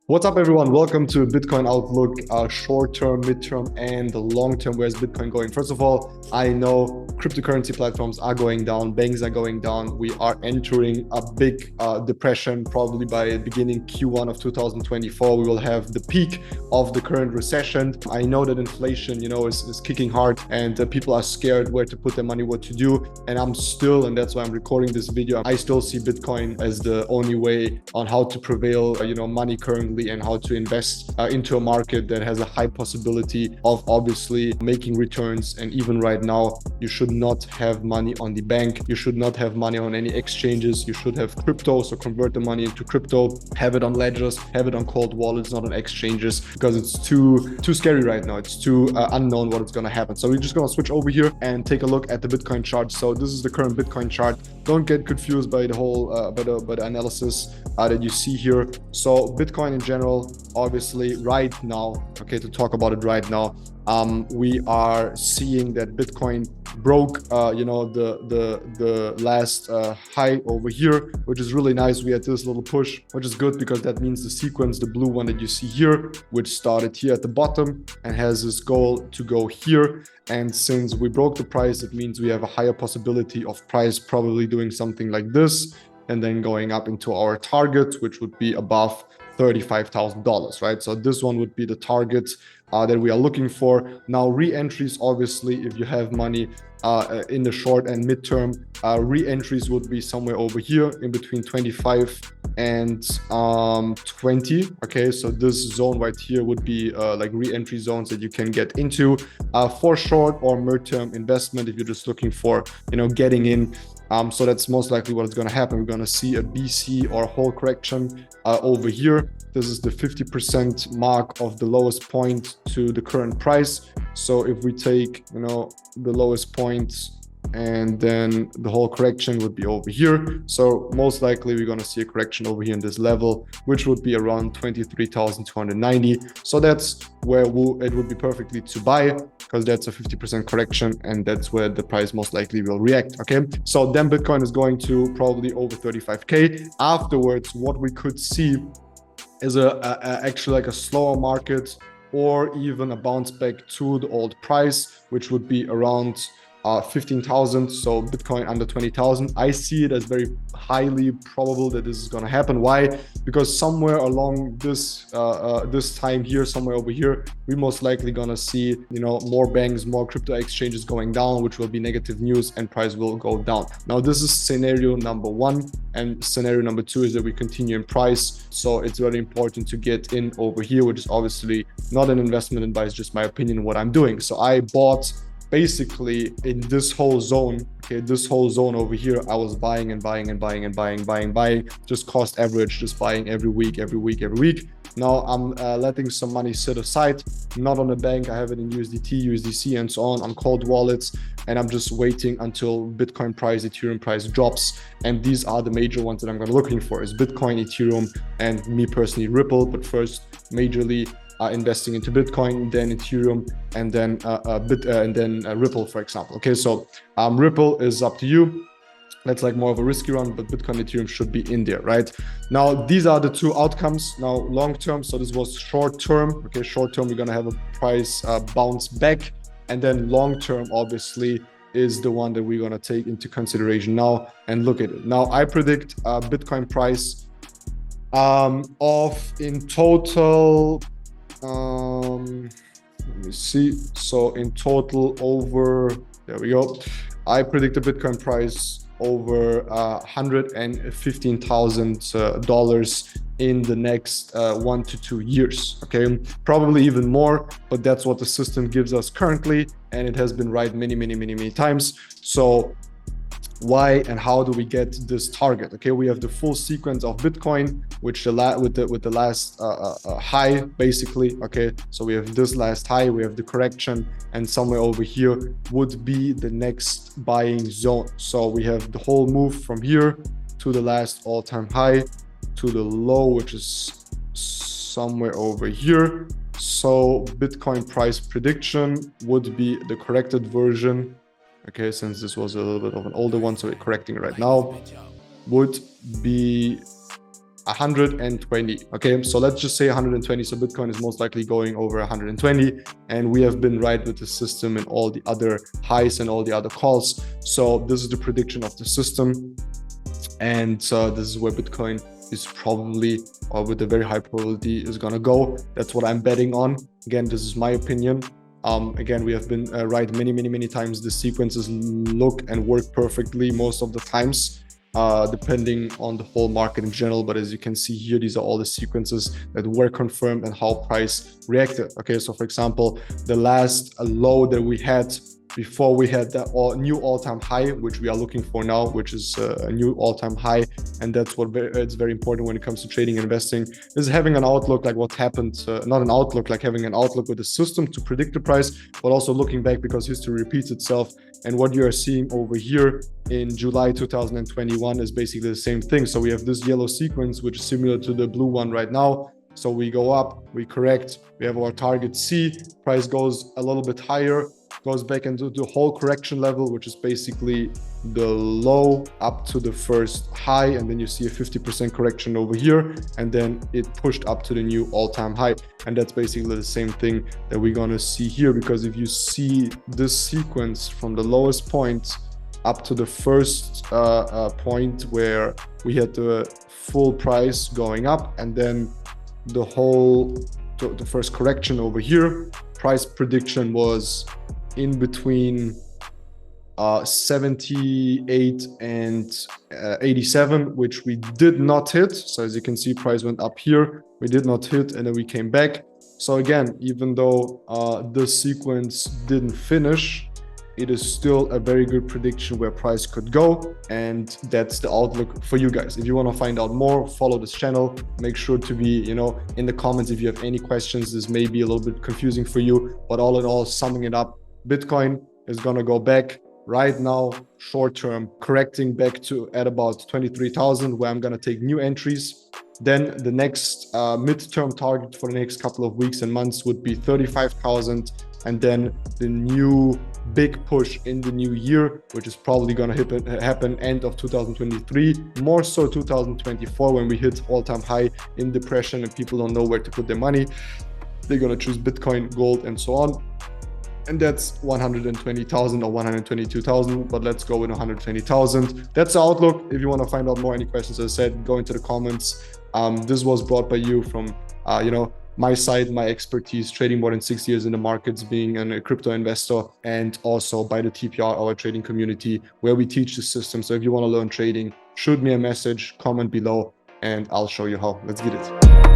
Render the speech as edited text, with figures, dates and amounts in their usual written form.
What's up, everyone? Welcome to Bitcoin Outlook, short-term, mid-term, and the long-term. Where's Bitcoin going? First of all, I know cryptocurrency platforms are going down, banks are going down. We are entering a big depression, probably by beginning Q1 of 2024. We will have the peak of the current recession. I know that inflation, is kicking hard, and people are scared where to put their money, what to do. And and that's why I'm recording this video. I still see Bitcoin as the only way on how to prevail, money currently, and how to invest into a market that has a high possibility of obviously making returns. And even right now, you should not have money on the bank. You should not have money on any exchanges. You should have crypto, so convert the money into crypto, have it on ledgers, have it on cold wallets, not on exchanges, because it's too scary right now. It's too unknown what is going to happen. So we're just going to switch over here and take a look at the Bitcoin chart. So this is the current Bitcoin chart. Don't get confused by the whole by the analysis that you see here. So Bitcoin in general, obviously right now, okay, to talk about it right now, we are seeing that Bitcoin broke the last high over here, which is really nice. We had this little push, which is good because that means the sequence, the blue one that you see here, which started here at the bottom and has this goal to go here. And since we broke the price, it means we have a higher possibility of price probably doing something like this and then going up into our target, which would be above $35,000, right? So this one would be the target that we are looking for. Now, re-entries, obviously, if you have money in the short and midterm, re-entries would be somewhere over here in between 25 and 20. Okay, so this zone right here would be like re-entry zones that you can get into for short or midterm investment if you're just looking for, getting in. So that's most likely what is going to happen. We're going to see a BC or whole correction over here. This is the 50% mark of the lowest point to the current price. So if we take, the lowest point and then the whole correction would be over here. So most likely we're going to see a correction over here in this level, which would be around 23,290. So that's where it would be perfectly to buy, because that's a 50% correction, and that's where the price most likely will react. Okay, so then Bitcoin is going to probably over 35K. Afterwards, what we could see is actually like a slower market, or even a bounce back to the old price, which would be around 15,000. So Bitcoin under 20,000. I see it as very highly probable that this is going to happen. Why? Because somewhere along this this time here, somewhere over here, we most likely going to see, more banks, more crypto exchanges going down, which will be negative news, and price will go down. Now, this is scenario number one, and scenario number two is that we continue in price. So it's very important to get in over here, which is obviously not an investment advice, just my opinion, what I'm doing. So I bought basically in this whole zone. Okay, this whole zone over here, I was buying and buying and buying and buying, just cost average, just buying every week. Now I'm letting some money sit aside, not on the bank. I have it in USDT, USDC, and so on cold wallets, and I'm just waiting until Bitcoin price, Ethereum price drops. And these are the major ones that I'm going to looking for, is Bitcoin, Ethereum, and me personally Ripple. But first, majorly investing into Bitcoin, then Ethereum, and then Ripple, for example. Okay, so Ripple is up to you. That's like more of a risky run, but Bitcoin, Ethereum should be in there, right? Now, these are the two outcomes. Now, long term, so this was short term. Okay, short term, we're gonna have a price bounce back, and then long term, obviously, is the one that we're gonna take into consideration now and look at it. Now, I predict Bitcoin price of in total. Let me see. So in total, over, there we go. I predict a Bitcoin price over $115,000 in the next 1 to 2 years. Okay, probably even more, but that's what the system gives us currently, and it has been right many times. So why and how do we get this target? Okay, we have the full sequence of Bitcoin, which with the last high, basically. Okay, so we have this last high, we have the correction, and somewhere over here would be the next buying zone. So we have the whole move from here to the last all-time high to the low, which is somewhere over here. So Bitcoin price prediction would be the corrected version. Okay, since this was a little bit of an older one, so we're correcting it right now, would be 120. Okay, so let's just say 120. So Bitcoin is most likely going over 120, and we have been right with the system and all the other highs and all the other calls. So this is the prediction of the system, and this is where Bitcoin is probably, or with a very high probability, is gonna go. That's what I'm betting on. Again, this is my opinion. Again, we have been right many times. The sequences look and work perfectly most of the times, depending on the whole market in general. But as you can see here, these are all the sequences that were confirmed and how price reacted. Okay, so for example, the last low that we had before we had that new all-time high, which we are looking for now, which is a new all-time high. And that's what it's very important when it comes to trading and investing, is having an outlook like what happened, not an outlook, like having an outlook with the system to predict the price, but also looking back, because history repeats itself. And what you are seeing over here in July 2021 is basically the same thing. So we have this yellow sequence, which is similar to the blue one right now. So we go up, we correct, we have our target C, price goes a little bit higher, goes back into the whole correction level, which is basically the low up to the first high, and then you see a 50% correction over here, and then it pushed up to the new all-time high. And that's basically the same thing that we're gonna see here, because if you see this sequence from the lowest point up to the first point where we had the full price going up, and then the first correction over here, price prediction was in between 78 and 87, which we did not hit. So as you can see, price went up here, we did not hit, and then we came back. So again, even though this sequence didn't finish, it is still a very good prediction where price could go, and that's the outlook for you guys. If you want to find out more, follow this channel. Make sure to be, in the comments if you have any questions. This may be a little bit confusing for you, but all in all, summing it up, Bitcoin is gonna go back right now, short term, correcting back to at about 23,000, where I'm gonna take new entries. Then the next midterm target for the next couple of weeks and months would be 35,000, and then the new big push in the new year, which is probably going to happen end of 2023, more so 2024, when we hit all-time high in depression and people don't know where to put their money. They're going to choose Bitcoin, gold, and so on. And that's 120,000 or 122,000, but let's go with 120,000. That's the outlook. If you want to find out more, any questions, as I said, go into the comments. This was brought by you from, my side, my expertise, trading more than 6 years in the markets, being a crypto investor, and also by the TPR, our trading community, where we teach the system. So if you want to learn trading, shoot me a message, comment below, and I'll show you how. Let's get it.